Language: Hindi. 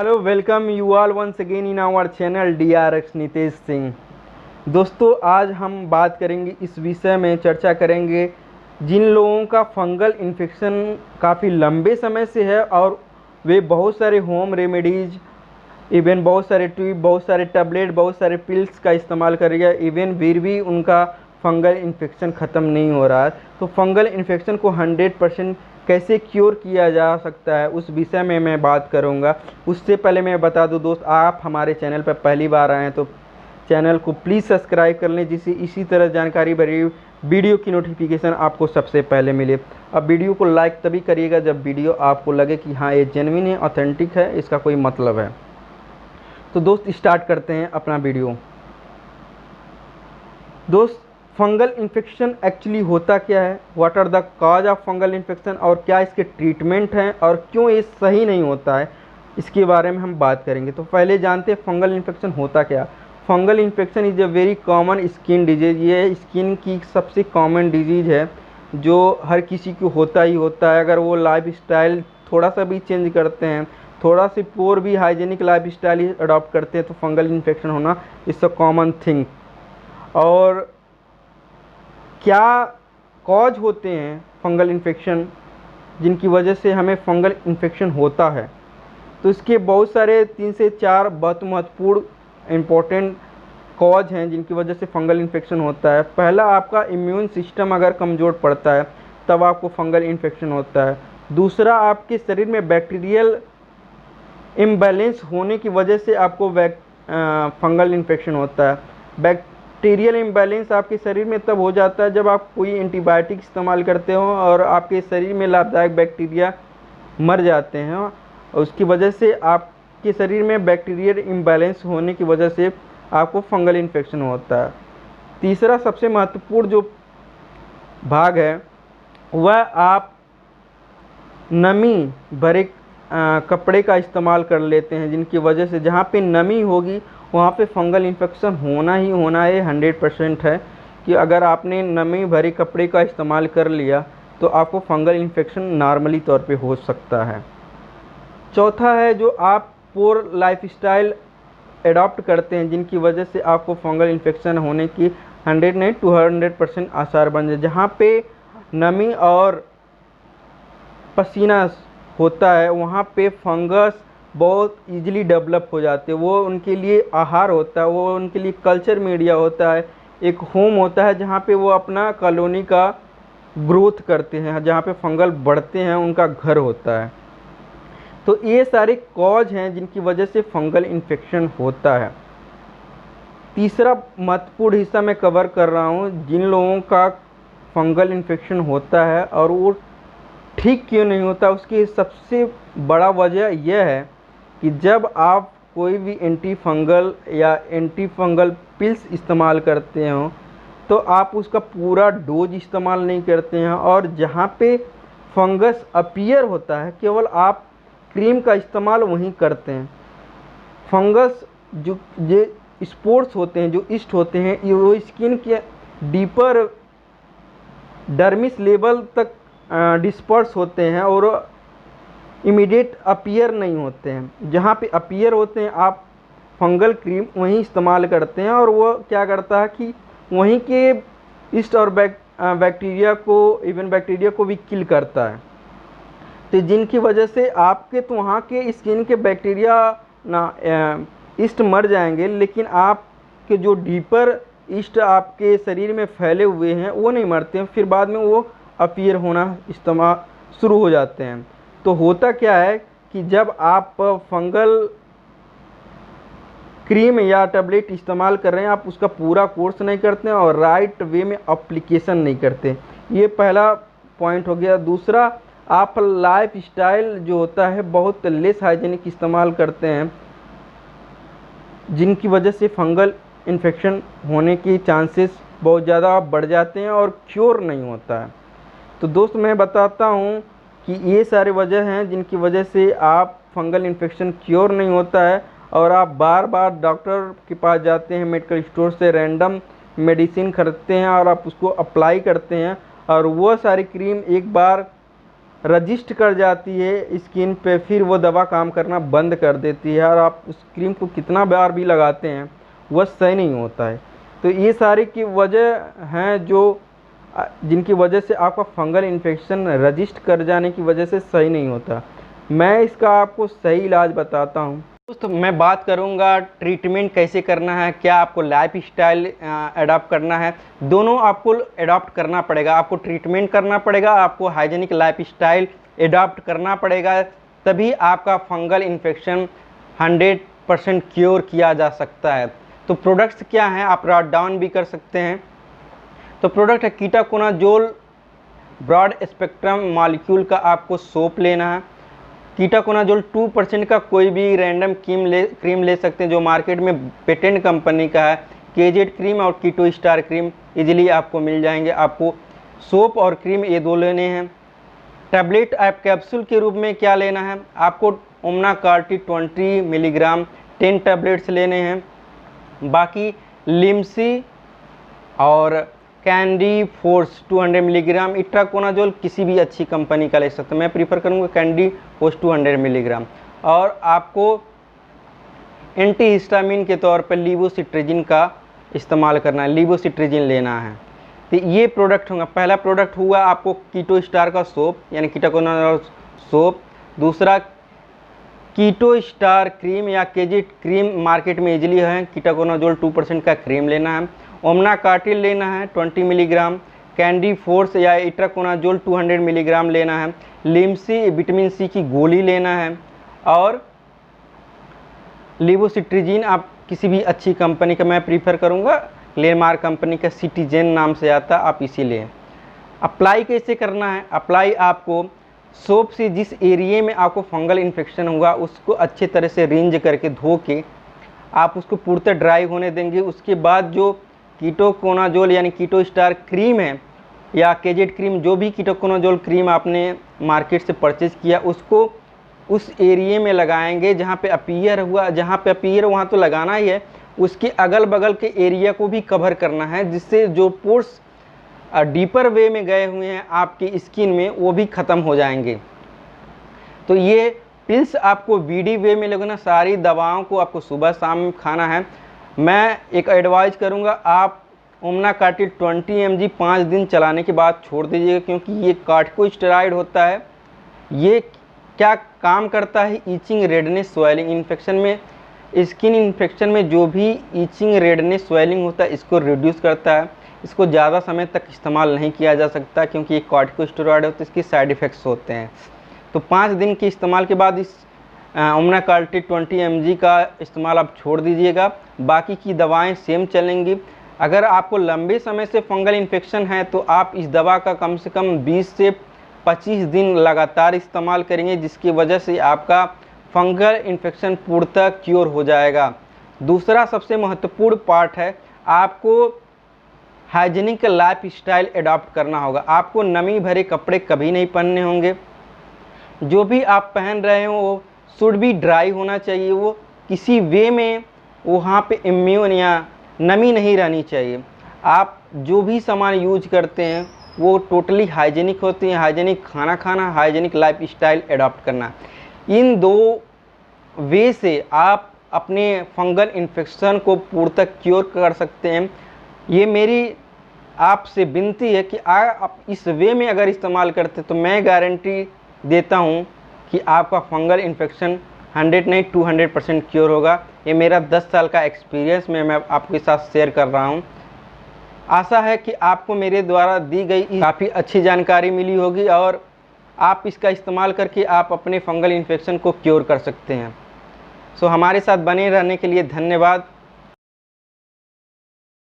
Hello, welcome you all once again in our channel DRX Nitesh Singh. दोस्तों, आज हम बात करेंगे, इस विषय में चर्चा करेंगे जिन लोगों का फंगल इन्फेक्शन काफ़ी लंबे समय से है और वे बहुत सारे होम रेमेडीज़, इवन बहुत सारे ट्यूब, बहुत सारे टैबलेट, बहुत सारे पिल्स का इस्तेमाल कर रही है, इवन फिर भी उनका फंगल इन्फेक्शन ख़त्म नहीं हो रहा है। तो फंगल इन्फेक्शन को 100% कैसे क्योर किया जा सकता है, उस विषय में मैं बात करूंगा। उससे पहले मैं बता दूं दोस्त, आप हमारे चैनल पर पहली बार आए हैं तो चैनल को प्लीज़ सब्सक्राइब कर लें, जिससे इसी तरह जानकारी भरी वीडियो की नोटिफिकेशन आपको सबसे पहले मिले। अब वीडियो को लाइक तभी करिएगा जब वीडियो आपको लगे कि हाँ, ये जेन्युइन है, ऑथेंटिक है, इसका कोई मतलब है। तो दोस्त, स्टार्ट करते हैं अपना वीडियो। दोस्त, फंगल इन्फेक्शन एक्चुअली होता क्या है, what are the cause of fungal infection, और क्या इसके ट्रीटमेंट हैं और क्यों ये सही नहीं होता है, इसके बारे में हम बात करेंगे। तो पहले जानते हैं फंगल इन्फेक्शन होता क्या। Fungal infection is a very common skin disease. ये स्किन की सबसे कॉमन डिजीज़ है जो हर किसी को होता ही होता है। अगर वो लाइफ स्टाइल थोड़ा सा भी चेंज करते हैं, थोड़ा सी पोर भी हाइजीनिक लाइफ स्टाइल अडॉप्ट करते हैं, तो फंगल इन्फेक्शन होना इट्स अ कॉमन थिंग। और क्या कॉज होते हैं फंगल इन्फेक्शन जिनकी वजह से हमें फंगल इन्फेक्शन होता है, तो इसके बहुत सारे 3 से 4 बहुत महत्वपूर्ण इम्पोर्टेंट कॉज हैं जिनकी वजह से फंगल इन्फेक्शन होता है। पहला, आपका इम्यून सिस्टम अगर कमज़ोर पड़ता है तब आपको फंगल इन्फेक्शन होता है। दूसरा, आपके शरीर में बैक्टीरियल इम्बैलेंस होने की वजह से आपको फंगल इन्फेक्शन होता है। बैक्टीरियल इम्बैलेंस आपके शरीर में तब हो जाता है जब आप कोई एंटीबायोटिक इस्तेमाल करते हो और आपके शरीर में लाभदायक बैक्टीरिया मर जाते हैं, और उसकी वजह से आपके शरीर में बैक्टीरियल इम्बैलेंस होने की वजह से आपको फंगल इन्फेक्शन होता है। तीसरा सबसे महत्वपूर्ण जो भाग है वह आप नमी भरे कपड़े का इस्तेमाल कर लेते हैं, जिनकी वजह से जहाँ पे नमी होगी वहाँ पे फंगल इन्फेक्शन होना ही होना है। 100% है कि अगर आपने नमी भरे कपड़े का इस्तेमाल कर लिया तो आपको फंगल इन्फेक्शन नॉर्मली तौर पे हो सकता है। चौथा है, जो आप पोर लाइफस्टाइल एडॉप्ट करते हैं जिनकी वजह से आपको फंगल इन्फेक्शन होने की 100 नहीं 200% आसार बन जाए। जहाँ पे नमी और पसीना होता है वहाँ पे फंगस बहुत इजीली डेवलप हो जाते हैं। वो उनके लिए आहार होता है, वो उनके लिए कल्चर मीडिया होता है, एक होम होता है जहाँ पे वो अपना कॉलोनी का ग्रोथ करते हैं, जहाँ पे फंगल बढ़ते हैं, उनका घर होता है। तो ये सारे कॉज हैं जिनकी वजह से फंगल इन्फेक्शन होता है। तीसरा महत्वपूर्ण हिस्सा मैं कवर कर रहा हूँ, जिन लोगों का फंगल इन्फेक्शन होता है और वो ठीक क्यों नहीं होता, उसकी सबसे बड़ा वजह यह है कि जब आप कोई भी एंटी फंगल या एंटी फंगल पिल्स इस्तेमाल करते हो तो आप उसका पूरा डोज इस्तेमाल नहीं करते हैं, और जहाँ पे फंगस अपीयर होता है केवल आप क्रीम का इस्तेमाल वहीं करते हैं। फंगस जो ये स्पोर्स होते हैं, जो ईस्ट होते हैं, ये वो स्किन के डीपर डर्मिस लेवल तक डिस्पर्स होते हैं और इमीडिएट अपीयर नहीं होते हैं। जहाँ पे अपीयर होते हैं आप फंगल क्रीम वहीं इस्तेमाल करते हैं, और वो क्या करता है कि वहीं के ईस्ट और बैक्टीरिया को, इवन बैक्टीरिया को भी किल करता है। तो जिनकी वजह से आपके तो वहाँ के स्किन के बैक्टीरिया ना ईस्ट मर जाएंगे, लेकिन आपके जो डीपर ईस्ट आपके शरीर में फैले हुए हैं वो नहीं मरते हैं, फिर बाद में वो अपीयर होना इस्तेमाल शुरू हो जाते हैं। तो होता क्या है कि जब आप फंगल क्रीम या टैबलेट इस्तेमाल कर रहे हैं, आप उसका पूरा कोर्स नहीं करते हैं और राइट वे में एप्लीकेशन नहीं करते। ये पहला पॉइंट हो गया। दूसरा, आप लाइफ स्टाइल जो होता है बहुत लेस हाइजीनिक इस्तेमाल करते हैं, जिनकी वजह से फंगल इन्फेक्शन होने की चांसेस बहुत ज़्यादा बढ़ जाते हैं और क्योर नहीं होता है। तो दोस्त, मैं बताता हूँ कि ये सारे वजह हैं जिनकी वजह से आप फंगल इन्फेक्शन क्योर नहीं होता है, और आप बार बार डॉक्टर के पास जाते हैं, मेडिकल स्टोर से रैंडम मेडिसिन खरीदते हैं और आप उसको अप्लाई करते हैं, और वो सारी क्रीम एक बार रजिस्ट कर जाती है स्किन पे, फिर वो दवा काम करना बंद कर देती है और आप उस क्रीम को कितना बार भी लगाते हैं वह सही नहीं होता है। तो ये सारी की वजह हैं जो जिनकी वजह से आपका फंगल इन्फेक्शन रजिस्ट कर जाने की वजह से सही नहीं होता। मैं इसका आपको सही इलाज बताता हूँ। दोस्तों मैं बात करूँगा ट्रीटमेंट कैसे करना है, क्या आपको लाइफ स्टाइल अडॉप्ट करना है। दोनों आपको अडॉप्ट करना पड़ेगा, आपको ट्रीटमेंट करना पड़ेगा, आपको हाइजीनिक लाइफ स्टाइल अडॉप्ट करना पड़ेगा, तभी आपका फंगल इन्फेक्शन 100% क्योर किया जा सकता है। तो प्रोडक्ट्स क्या हैं, आप राइट डाउन भी कर सकते हैं। तो प्रोडक्ट है कीटाकोनाजोल ब्रॉड स्पेक्ट्रम मॉलिक्यूल का आपको सोप लेना है। कीटाकोनाजोल 2% का कोई भी रैंडम क्रीम ले सकते हैं जो मार्केट में पेटेंट कंपनी का है। केजेड क्रीम और कीटो स्टार क्रीम इजीली आपको मिल जाएंगे। आपको सोप और क्रीम ये दो लेने हैं। टैबलेट आप कैप्सूल के रूप में क्या लेना है, आपको ओमना कार्टी 20 मिलीग्राम 10 टैबलेट्स लेने हैं। बाकी लिम्सी और कैंडी फोर्स 200 मिलीग्राम, इट्राकोनाजोल किसी भी अच्छी कंपनी का ले सकते हैं। मैं प्रीफर करूँगा कैंडी फोर्स 200 मिलीग्राम। और आपको एंटीहिस्टामिन के तौर पर लीवोसिट्रिजिन का इस्तेमाल करना है, लीवोसिट्रिजिन लेना है। तो ये प्रोडक्ट होगा। पहला प्रोडक्ट हुआ आपको कीटो स्टार का सोप यानी कीटाकोनाजोल सोप। दूसरा कीटो स्टार क्रीम या केजेड क्रीम मार्केट में इजीली है। कीटाकोनाजोल 2% का क्रीम लेना है। ओमना कार्टिल लेना है 20 मिलीग्राम। कैंडी फोर्स या इट्राकोनाजोल 200 मिलीग्राम लेना है। लिम्सी विटामिन सी की गोली लेना है। और लीवोसिट्रिजिन आप किसी भी अच्छी कंपनी का, मैं प्रीफर करूँगा क्लेमार कंपनी का सिटीजेन नाम से आता, आप इसी लें। अप्लाई कैसे करना है, अप्लाई आपको सोप से जिस एरिया में आपको फंगल इन्फेक्शन हुआ उसको अच्छे तरह से रिंज करके धो के आप उसको पूर्णतः ड्राई होने देंगे। उसके बाद जो कीटोकोनाजोल यानी कीटो स्टार क्रीम है या केजेड क्रीम, जो भी कीटोकोनाजोल क्रीम आपने मार्केट से परचेज़ किया उसको उस एरिया में लगाएंगे जहाँ पे अपीयर हुआ। जहाँ पे अपीयर वहाँ तो लगाना ही है, उसके अगल बगल के एरिया को भी कवर करना है, जिससे जो पोर्स डीपर वे में गए हुए हैं आपकी स्किन में वो भी ख़त्म हो जाएंगे। तो ये पिल्स आपको वीडी वे में लगना, सारी दवाओं को आपको सुबह शाम खाना है। मैं एक एडवाइस करूँगा, आप ओमना कार्टिल 20 mg 5 दिन चलाने के बाद छोड़ दीजिएगा, क्योंकि ये कार्टिकोस्टेरॉइड होता है। ये क्या काम करता है, ईचिंग रेडनेस स्वेलिंग इन्फेक्शन में, स्किन इन्फेक्शन में जो भी ईचिंग रेडनेस स्वेलिंग होता है इसको रिड्यूस करता है। इसको ज़्यादा समय तक इस्तेमाल नहीं किया जा सकता क्योंकि ये कार्टिकोस्टेरॉइड होता है, इसके साइड इफ़ेक्ट्स होते हैं। तो 5 दिन के इस्तेमाल के बाद इस ओमना कार्टिल 20 mg का इस्तेमाल आप छोड़ दीजिएगा। बाकी की दवाएं सेम चलेंगी। अगर आपको लंबे समय से फंगल इन्फेक्शन है तो आप इस दवा का कम से कम 20 से 25 दिन लगातार इस्तेमाल करेंगे, जिसकी वजह से आपका फंगल इन्फेक्शन पूर्णतः क्योर हो जाएगा। दूसरा सबसे महत्वपूर्ण पार्ट है, आपको हाइजीनिक लाइफ स्टाइल अडॉप्ट करना होगा। आपको नमी भरे कपड़े कभी नहीं पहनने होंगे। जो भी आप पहन रहे हो वो शुड भी ड्राई होना चाहिए, वो किसी वे में वहाँ पे इम्यून या नमी नहीं रहनी चाहिए। आप जो भी सामान यूज करते हैं वो टोटली हाइजीनिक होती हैं। हाइजीनिक खाना खाना, हाइजीनिक लाइफ स्टाइल अडॉप्ट करना, इन दो वे से आप अपने फंगल इन्फेक्शन को पूर्णतः क्योर कर सकते हैं। ये मेरी आपसे विनती है कि आप इस वे में अगर इस्तेमाल करते तो मैं गारंटी देता हूँ कि आपका फंगल इन्फेक्शन 100 नहीं 200% क्योर होगा। ये मेरा 10 साल का एक्सपीरियंस मैं आपके साथ शेयर कर रहा हूँ। आशा है कि आपको मेरे द्वारा दी गई काफ़ी अच्छी जानकारी मिली होगी और आप इसका इस्तेमाल करके आप अपने फंगल इन्फेक्शन को क्योर कर सकते हैं। सो हमारे साथ बने रहने के लिए धन्यवाद।